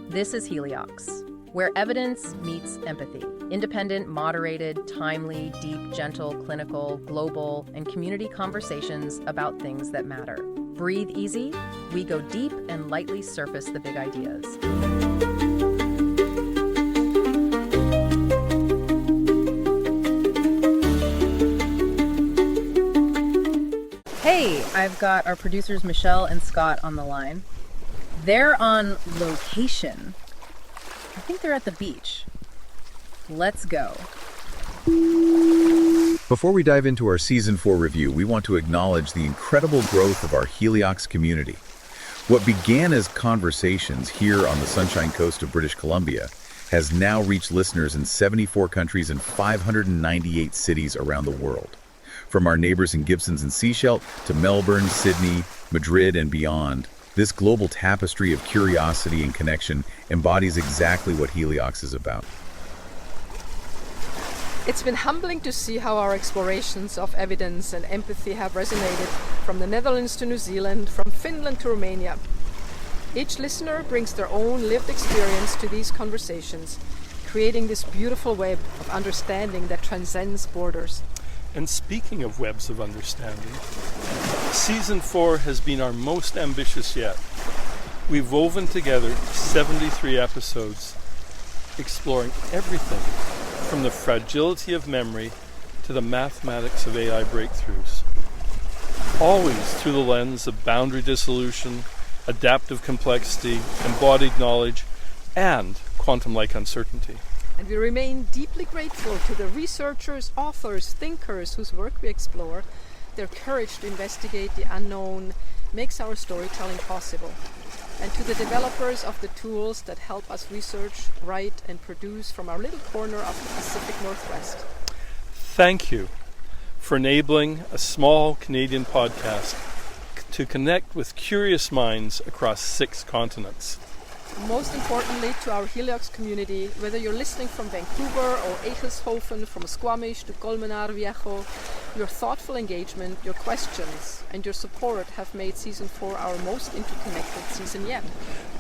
This is Heliox, where evidence meets empathy. Independent, moderated, timely, deep, gentle, clinical, global, and community conversations about things that matter. Breathe easy, we go deep and lightly surface the big ideas. Hey, I've got our producers Michelle and Scott on the line. They're on location. I think they're at the beach. Let's go. Before we dive into our Season 4 review, we want to acknowledge the incredible growth of our Heliox community. What began as conversations here on the Sunshine Coast of British Columbia has now reached listeners in 74 countries and 598 cities around the world. From our neighbors in Gibsons and Sechelt to Melbourne, Sydney, Madrid, and beyond, this global tapestry of curiosity and connection embodies exactly what Heliox is about. It's been humbling to see how our explorations of evidence and empathy have resonated from the Netherlands to New Zealand, from Finland to Romania. Each listener brings their own lived experience to these conversations, creating this beautiful web of understanding that transcends borders. And speaking of webs of understanding, Season 4 has been our most ambitious yet. We've woven together 73 episodes, exploring everything from the fragility of memory to the mathematics of AI breakthroughs. Always through the lens of boundary dissolution, adaptive complexity, embodied knowledge, and quantum-like uncertainty. And we remain deeply grateful to the researchers, authors, thinkers whose work we explore. Their courage to investigate the unknown makes our storytelling possible. And to the developers of the tools that help us research, write, and produce from our little corner of the Pacific Northwest. Thank you for enabling a small Canadian podcast to connect with curious minds across 6 continents. Most importantly, to our Heliox community, whether you're listening from Vancouver or Egeshoven, from Squamish to Colmenar Viejo, your thoughtful engagement, your questions, and your support have made Season 4 our most interconnected season yet.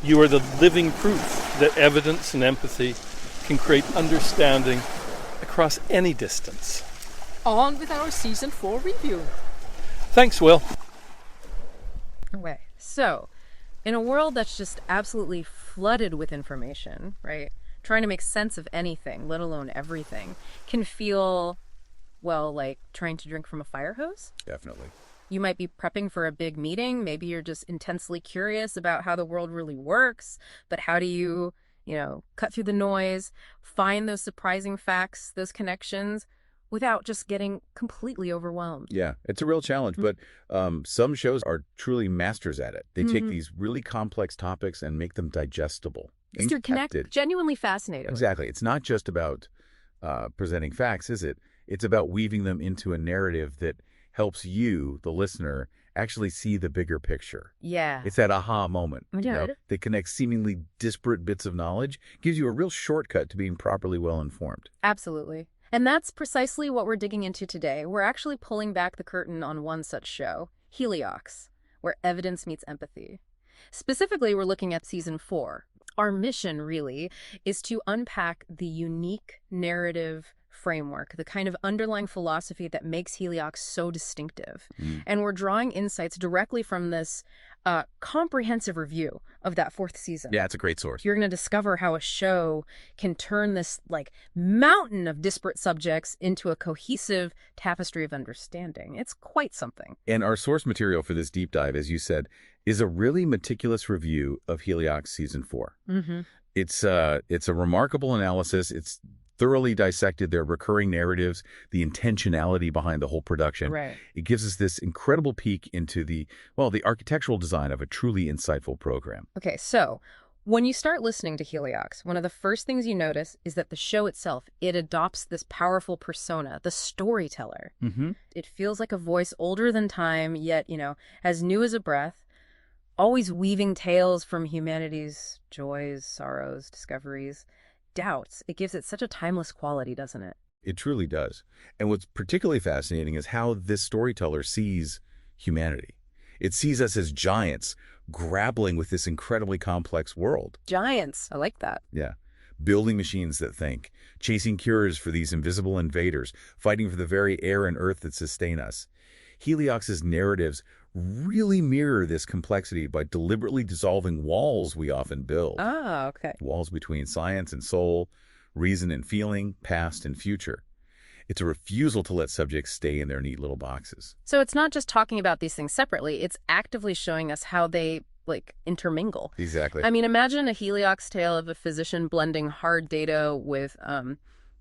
You are the living proof that evidence and empathy can create understanding across any distance. On with our Season 4 review. Thanks, Will. Okay, so in a world that's just absolutely flooded with information, right? Trying to make sense of anything, let alone everything, can feel, well, like trying to drink from a fire hose. Definitely. You might be prepping for a big meeting. Maybe you're just intensely curious about how the world really works. But how do you, cut through the noise, find those surprising facts, those connections, without just getting completely overwhelmed? Yeah, it's a real challenge, but some shows are truly masters at it. They take these really complex topics and make them digestible. Because you're genuinely fascinated. Exactly. It's not just about presenting facts, is it? It's about weaving them into a narrative that helps you, the listener, actually see the bigger picture. Yeah. It's that aha moment. Yeah. That connects seemingly disparate bits of knowledge, gives you a real shortcut to being properly well-informed. Absolutely. And that's precisely what we're digging into today. We're actually pulling back the curtain on one such show, Heliox, where evidence meets empathy. Specifically, we're looking at Season 4. Our mission, really, is to unpack the unique narrative framework, the kind of underlying philosophy that makes Heliox so distinctive. And we're drawing insights directly from this comprehensive review of that 4th season. Yeah, it's a great source. You're going to discover how a show can turn this mountain of disparate subjects into a cohesive tapestry of understanding. It's quite something. And our source material for this deep dive, as you said, is a really meticulous review of Heliox Season 4. It's a remarkable analysis. It's thoroughly dissected their recurring narratives, the intentionality behind the whole production. Right. It gives us this incredible peek into the architectural design of a truly insightful program. Okay, so when you start listening to Heliox, one of the first things you notice is that the show itself, it adopts this powerful persona, the storyteller. It feels like a voice older than time, yet, as new as a breath, always weaving tales from humanity's joys, sorrows, discoveries, doubts. It gives it such a timeless quality, doesn't it? It truly does. And what's particularly fascinating is how this storyteller sees humanity. It sees us as giants grappling with this incredibly complex world. Giants. I like that. Yeah. Building machines that think, chasing cures for these invisible invaders, fighting for the very air and earth that sustain us. Heliox's narratives really mirror this complexity by deliberately dissolving walls we often build. Ah, okay. Walls between science and soul, reason and feeling, past and future. It's a refusal to let subjects stay in their neat little boxes. So it's not just talking about these things separately, it's actively showing us how they, intermingle. Exactly. I mean, imagine a Heliox tale of a physician blending hard data with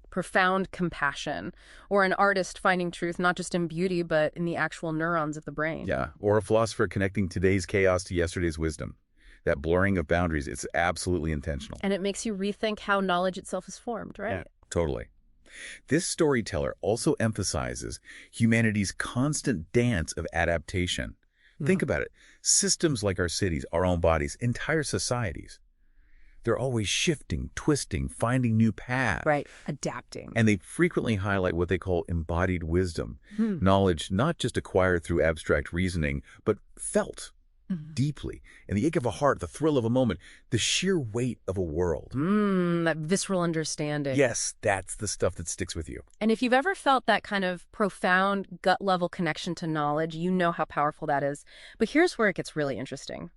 profound compassion, or an artist finding truth not just in beauty, but in the actual neurons of the brain. Yeah, or a philosopher connecting today's chaos to yesterday's wisdom. That blurring of boundaries, it's absolutely intentional. And it makes you rethink how knowledge itself is formed, right? Yeah, totally. This storyteller also emphasizes humanity's constant dance of adaptation. Think about it. Systems like our cities, our own bodies, entire societies. They're always shifting, twisting, finding new paths. Right, adapting. And they frequently highlight what they call embodied wisdom. Knowledge not just acquired through abstract reasoning, but felt deeply. And the ache of a heart, the thrill of a moment, the sheer weight of a world. That visceral understanding. Yes, that's the stuff that sticks with you. And if you've ever felt that kind of profound gut-level connection to knowledge, you know how powerful that is. But here's where it gets really interesting.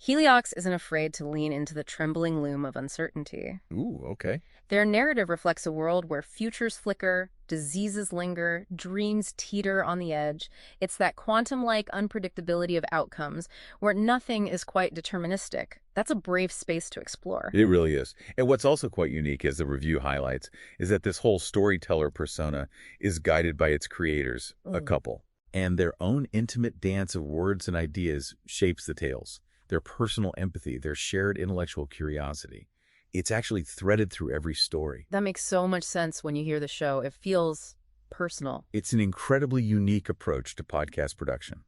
Heliox isn't afraid to lean into the trembling loom of uncertainty. Ooh, okay. Their narrative reflects a world where futures flicker, diseases linger, dreams teeter on the edge. It's that quantum-like unpredictability of outcomes where nothing is quite deterministic. That's a brave space to explore. It really is. And what's also quite unique, as the review highlights, is that this whole storyteller persona is guided by its creators, a couple. And their own intimate dance of words and ideas shapes the tales. Their personal empathy, their shared intellectual curiosity. It's actually threaded through every story. That makes so much sense when you hear the show. It feels personal. It's an incredibly unique approach to podcast production.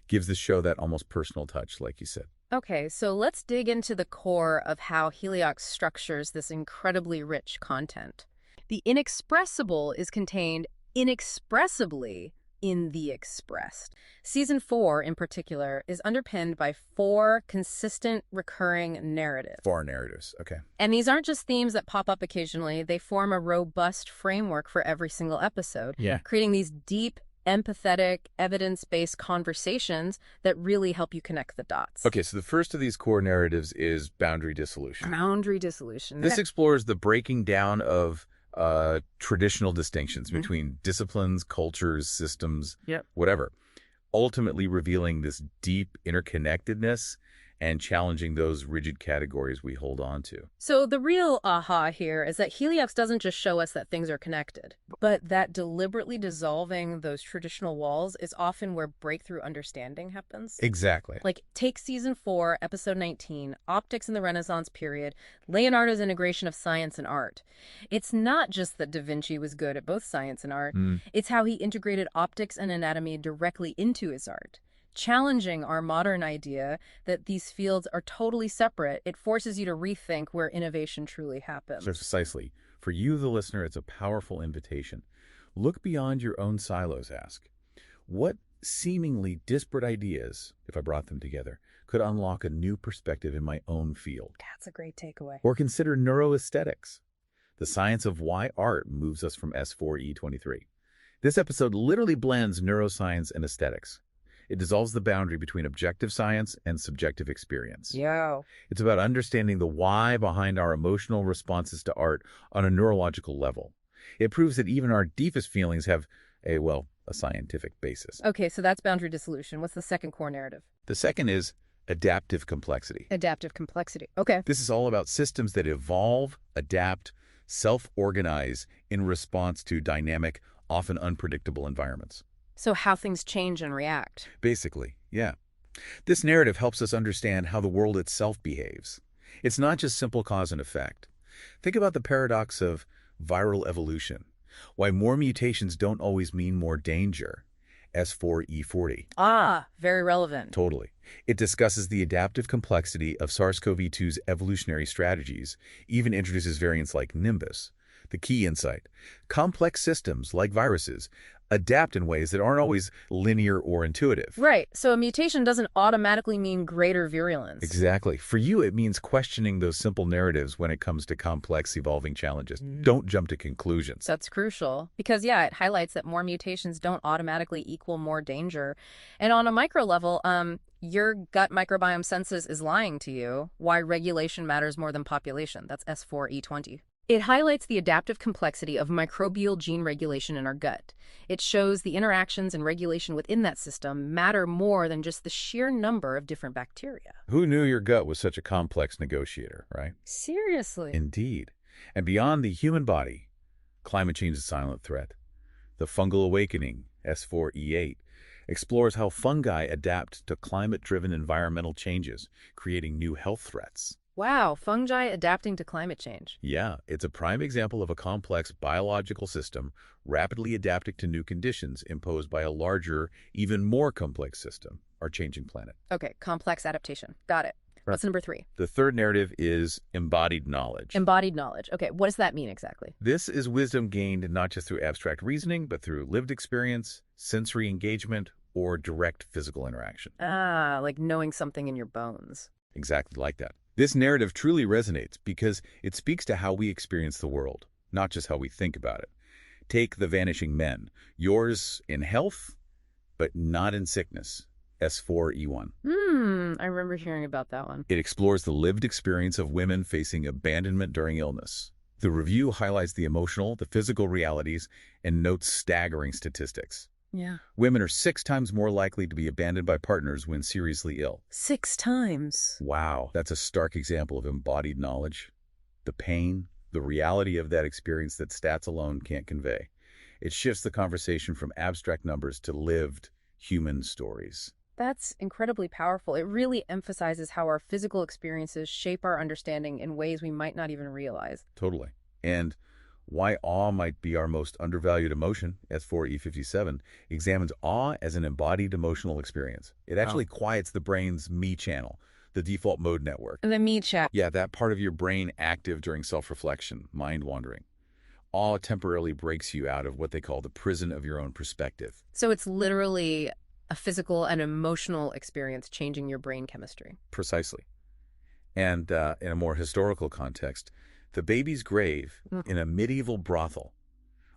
Gives the show that almost personal touch, like you said. Okay, so let's dig into the core of how Heliox structures this incredibly rich content. The inexpressible is contained inexpressibly in the expressed. Season 4, in particular, is underpinned by 4 consistent, recurring narratives. 4 narratives, okay. And these aren't just themes that pop up occasionally. They form a robust framework for every single episode, creating these deep, empathetic, evidence-based conversations that really help you connect the dots. Okay, so the first of these core narratives is boundary dissolution. Boundary dissolution. This explores the breaking down of traditional distinctions between disciplines, cultures, systems, whatever, ultimately revealing this deep interconnectedness and challenging those rigid categories we hold on to. So the real aha here is that Heliox doesn't just show us that things are connected, but that deliberately dissolving those traditional walls is often where breakthrough understanding happens. Exactly. Like, take Season 4, Episode 19, Optics in the Renaissance Period, Leonardo's integration of science and art. It's not just that Da Vinci was good at both science and art, it's how he integrated optics and anatomy directly into his art. Challenging our modern idea that these fields are totally separate, it forces you to rethink where innovation truly happens. Precisely. For you, the listener, it's a powerful invitation. Look beyond your own silos, ask. What seemingly disparate ideas, if I brought them together, could unlock a new perspective in my own field? That's a great takeaway. Or consider neuroaesthetics, the science of why art moves us from S4E23. This episode literally blends neuroscience and aesthetics. It dissolves the boundary between objective science and subjective experience. It's about understanding the why behind our emotional responses to art on a neurological level. It proves that even our deepest feelings have a scientific basis. Okay, so that's boundary dissolution. What's the second core narrative? The second is adaptive complexity. Adaptive complexity. Okay. This is all about systems that evolve, adapt, self-organize in response to dynamic, often unpredictable environments. So how things change and react. Basically, yeah. This narrative helps us understand how the world itself behaves. It's not just simple cause and effect. Think about the paradox of viral evolution. Why more mutations don't always mean more danger. S4E40. Ah, very relevant. Totally. It discusses the adaptive complexity of SARS-CoV-2's evolutionary strategies, even introduces variants like Nimbus. The key insight: complex systems, like viruses, adapt in ways that aren't always linear or intuitive. Right, so a mutation doesn't automatically mean greater virulence. Exactly. For you, it means questioning those simple narratives when it comes to complex, evolving challenges. Don't jump to conclusions. That's crucial because, yeah, it highlights that more mutations don't automatically equal more danger. And on a micro level, your gut microbiome census is lying to you why regulation matters more than population. That's S4E20. It highlights the adaptive complexity of microbial gene regulation in our gut. It shows the interactions and regulation within that system matter more than just the sheer number of different bacteria. Who knew your gut was such a complex negotiator, right? Seriously. Indeed. And beyond the human body, climate change is a silent threat. The fungal awakening, S4E8, explores how fungi adapt to climate-driven environmental changes, creating new health threats. Wow, fungi adapting to climate change. Yeah, it's a prime example of a complex biological system rapidly adapting to new conditions imposed by a larger, even more complex system, our changing planet. Okay, complex adaptation. Got it. What's number 3? The third narrative is embodied knowledge. Embodied knowledge. Okay, what does that mean exactly? This is wisdom gained not just through abstract reasoning, but through lived experience, sensory engagement, or direct physical interaction. Ah, like knowing something in your bones. Exactly like that. This narrative truly resonates because it speaks to how we experience the world, not just how we think about it. Take The Vanishing Men. Yours in health, but not in sickness. S4E1. I remember hearing about that one. It explores the lived experience of women facing abandonment during illness. The review highlights the emotional, the physical realities, and notes staggering statistics. Yeah. Women are 6 times more likely to be abandoned by partners when seriously ill. 6 times. Wow, that's a stark example of embodied knowledge. The pain, the reality of that experience that stats alone can't convey. It shifts the conversation from abstract numbers to lived human stories. That's incredibly powerful. It really emphasizes how our physical experiences shape our understanding in ways we might not even realize. Totally. And why awe might be our most undervalued emotion, S4E57, examines awe as an embodied emotional experience. It actually quiets the brain's me channel, the default mode network. The me chat. Yeah, that part of your brain active during self-reflection, mind wandering. Awe temporarily breaks you out of what they call the prison of your own perspective. So it's literally a physical and emotional experience changing your brain chemistry. Precisely. And in a more historical context, the baby's grave in a medieval brothel,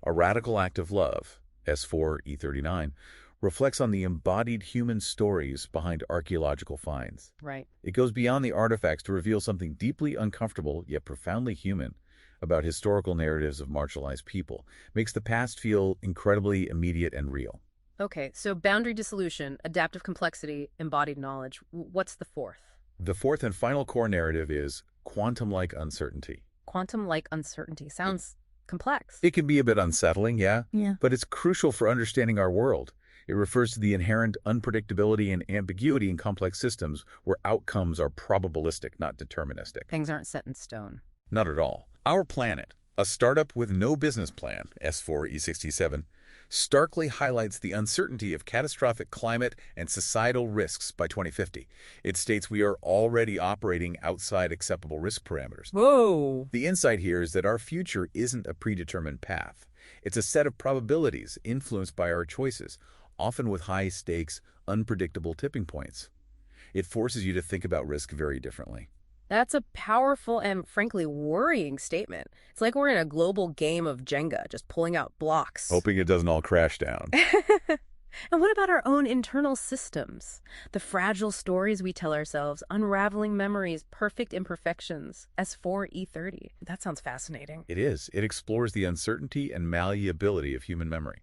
a radical act of love, S4E39, reflects on the embodied human stories behind archaeological finds. Right. It goes beyond the artifacts to reveal something deeply uncomfortable yet profoundly human about historical narratives of marginalized people. Makes the past feel incredibly immediate and real. Okay, so boundary dissolution, adaptive complexity, embodied knowledge. What's the fourth? The fourth and final core narrative is quantum-like uncertainty. Quantum-like uncertainty. Sounds complex. It can be a bit unsettling, yeah, but it's crucial for understanding our world. It refers to the inherent unpredictability and ambiguity in complex systems where outcomes are probabilistic, not deterministic. Things aren't set in stone. Not at all. Our planet, a startup with no business plan, S4E67, starkly highlights the uncertainty of catastrophic climate and societal risks by 2050. It states we are already operating outside acceptable risk parameters. Whoa! The insight here is that our future isn't a predetermined path. It's a set of probabilities influenced by our choices, often with high-stakes, unpredictable tipping points. It forces you to think about risk very differently. That's a powerful and, frankly, worrying statement. It's like we're in a global game of Jenga, just pulling out blocks. Hoping it doesn't all crash down. And what about our own internal systems? The fragile stories we tell ourselves, unraveling memories, perfect imperfections, S4E30. That sounds fascinating. It is. It explores the uncertainty and malleability of human memory.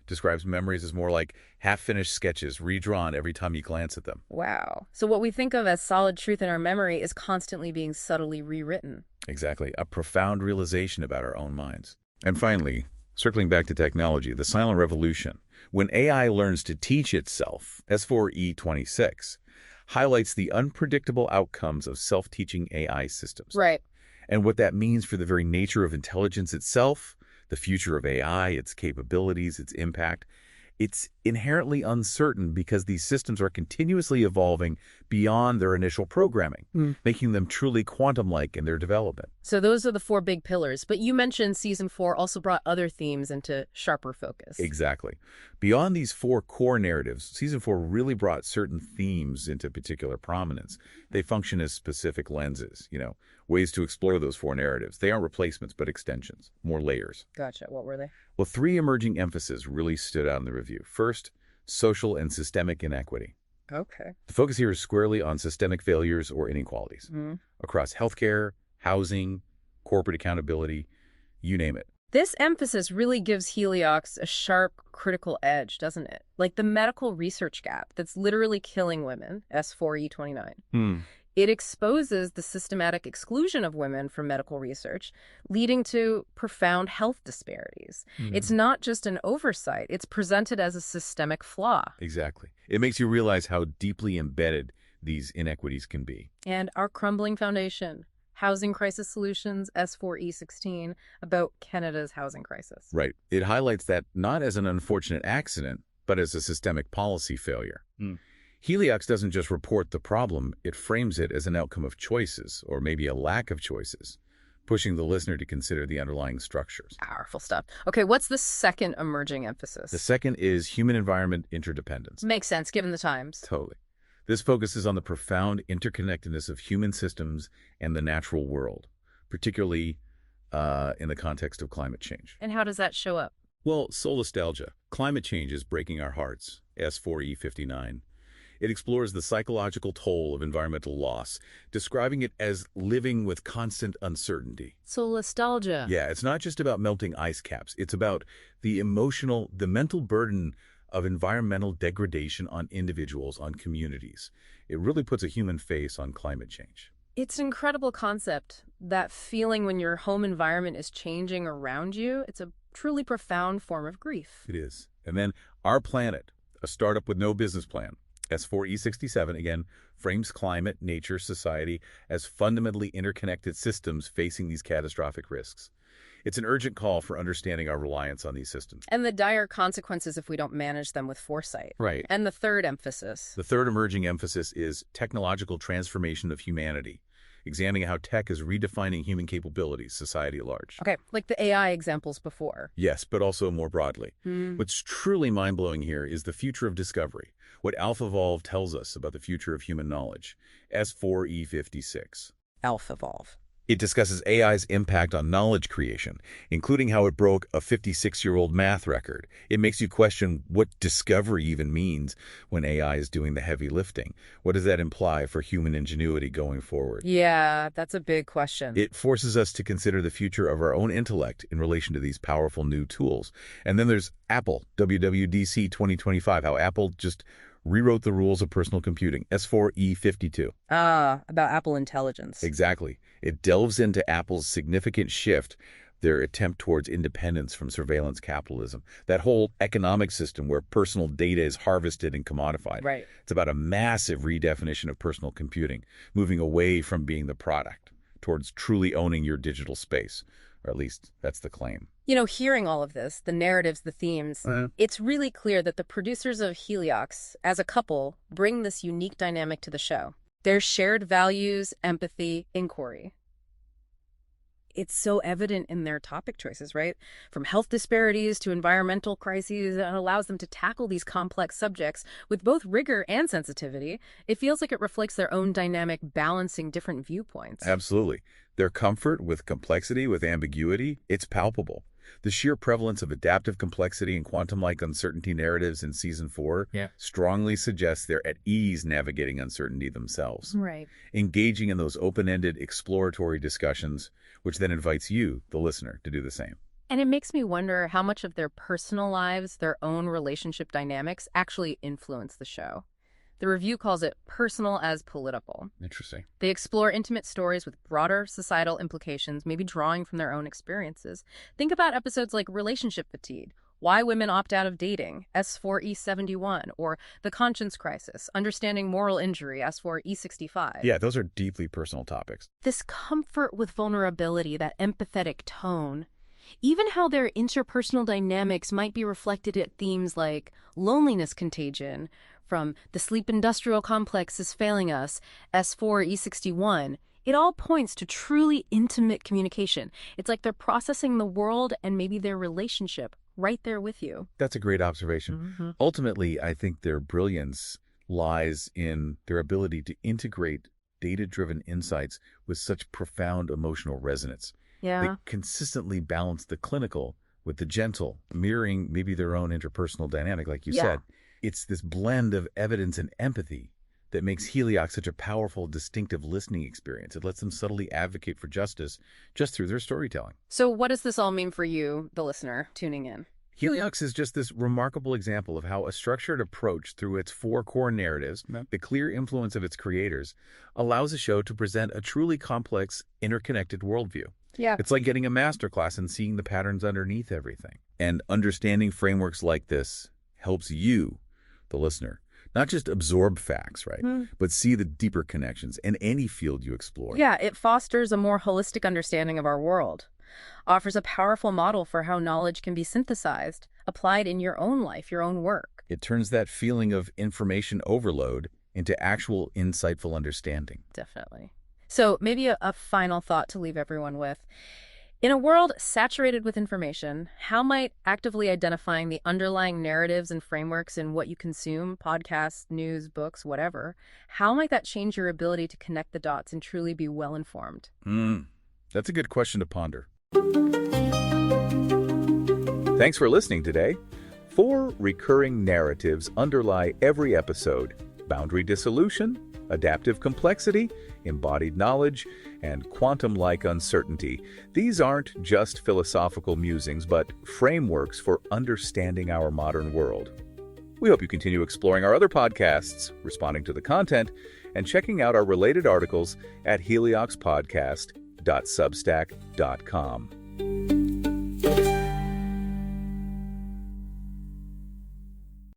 Describes memories as more like half-finished sketches redrawn every time you glance at them. Wow. So what we think of as solid truth in our memory is constantly being subtly rewritten. Exactly. A profound realization about our own minds. And finally, circling back to technology, the silent revolution. When AI learns to teach itself, S4E26, highlights the unpredictable outcomes of self-teaching AI systems. Right. And what that means for the very nature of intelligence itself, the future of AI, its capabilities, its impact. It's inherently uncertain because these systems are continuously evolving beyond their initial programming, making them truly quantum-like in their development. So those are the four big pillars, but you mentioned season 4 also brought other themes into sharper focus. Exactly. Beyond these four core narratives, season 4 really brought certain themes into particular prominence. They function as specific lenses, ways to explore those four narratives. They aren't replacements, but extensions, more layers. Gotcha. What were they? Well, 3 emerging emphases really stood out in the review. First, social and systemic inequity. Okay. The focus here is squarely on systemic failures or inequalities across healthcare, housing, corporate accountability, you name it. This emphasis really gives Heliox a sharp, critical edge, doesn't it? Like the medical research gap that's literally killing women, S4E29. It exposes the systematic exclusion of women from medical research, leading to profound health disparities. It's not just an oversight, it's presented as a systemic flaw. Exactly. It makes you realize how deeply embedded these inequities can be. And our crumbling foundation, Housing Crisis Solutions, S4E16, about Canada's housing crisis. Right. It highlights that not as an unfortunate accident, but as a systemic policy failure. Heliox doesn't just report the problem, it frames it as an outcome of choices, or maybe a lack of choices, pushing the listener to consider the underlying structures. Powerful stuff. Okay, what's the second emerging emphasis? The second is human-environment interdependence. Makes sense, given the times. Totally. This focuses on the profound interconnectedness of human systems and the natural world, particularly in the context of climate change. And how does that show up? Well, solastalgia. Climate change is breaking our hearts, S4E59. It explores the psychological toll of environmental loss, describing it as living with constant uncertainty. Solastalgia. Yeah, it's not just about melting ice caps. It's about the mental burden of environmental degradation on individuals, on communities. It really puts a human face on climate change. It's an incredible concept, that feeling when your home environment is changing around you. It's a truly profound form of grief. It is. And then Our Planet, a startup with no business plan. S4E67, again, frames climate, nature, society as fundamentally interconnected systems facing these catastrophic risks. It's an urgent call for understanding our reliance on these systems. And the dire consequences if we don't manage them with foresight. Right. And the third emphasis. The third emerging emphasis is technological transformation of humanity, examining how tech is redefining human capabilities, society at large. Okay, like the AI examples before. Yes, but also more broadly. What's truly mind-blowing here is the future of discovery, what AlphaVolve tells us about the future of human knowledge, S4E56. AlphaVolve. It discusses AI's impact on knowledge creation, including how it broke a 56-year-old math record. It makes you question what discovery even means when AI is doing the heavy lifting. What does that imply for human ingenuity going forward? Yeah, that's a big question. It forces us to consider the future of our own intellect in relation to these powerful new tools. And then there's Apple, WWDC 2025, how Apple just rewrote the rules of personal computing, S4E52. About Apple Intelligence. Exactly. It delves into Apple's significant shift, their attempt towards independence from surveillance capitalism, that whole economic system where personal data is harvested and commodified. Right. It's about a massive redefinition of personal computing, moving away from being the product towards truly owning your digital space, or at least that's the claim. You know, hearing all of this, the narratives, the themes, it's really clear that the producers of Heliox, as a couple, bring this unique dynamic to the show. Their shared values, empathy, inquiry. It's so evident in their topic choices, right? From health disparities to environmental crises, it allows them to tackle these complex subjects with both rigor and sensitivity. It feels like it reflects their own dynamic, balancing different viewpoints. Absolutely. Their comfort with complexity, with ambiguity, it's palpable. The sheer prevalence of adaptive complexity and quantum-like uncertainty narratives in Season 4 strongly suggests they're at ease navigating uncertainty themselves. Right. Engaging in those open-ended, exploratory discussions, which then invites you, the listener, to do the same. And it makes me wonder how much of their personal lives, their own relationship dynamics, actually influence the show. The review calls it personal as political. Interesting. They explore intimate stories with broader societal implications, maybe drawing from their own experiences. Think about episodes like Relationship Fatigue, Why Women Opt Out of Dating, S4E71, or The Conscience Crisis, Understanding Moral Injury, S4E65. Yeah, those are deeply personal topics. This comfort with vulnerability, that empathetic tone, Even how their interpersonal dynamics might be reflected at themes like loneliness contagion, from the sleep industrial complex is failing us, S4E61. It all points to truly intimate communication. It's like they're processing the world and maybe their relationship right there with you. That's a great observation. Ultimately, I think their brilliance lies in their ability to integrate data-driven insights with such profound emotional resonance. Yeah. They consistently balance the clinical with the gentle, mirroring maybe their own interpersonal dynamic, like you said. It's this blend of evidence and empathy that makes Heliox such a powerful, distinctive listening experience. It lets them subtly advocate for justice just through their storytelling. So what does this all mean for you, the listener, tuning in? Heliox is just this remarkable example of how a structured approach through its 4 core narratives, the clear influence of its creators, allows a show to present a truly complex, interconnected worldview. Yeah. It's like getting a masterclass and seeing the patterns underneath everything. And understanding frameworks like this helps you, the listener, not just absorb facts, right, but see the deeper connections in any field you explore. Yeah, it fosters a more holistic understanding of our world, offers a powerful model for how knowledge can be synthesized, applied in your own life, your own work. It turns that feeling of information overload into actual insightful understanding. Definitely. So maybe a final thought to leave everyone with. In a world saturated with information, how might actively identifying the underlying narratives and frameworks in what you consume, podcasts, news, books, whatever, how might that change your ability to connect the dots and truly be well-informed? That's a good question to ponder. Thanks for listening today. 4 recurring narratives underlie every episode: boundary dissolution, adaptive complexity, embodied knowledge, and quantum-like uncertainty. These aren't just philosophical musings, but frameworks for understanding our modern world. We hope you continue exploring our other podcasts, responding to the content, and checking out our related articles at helioxpodcast.substack.com.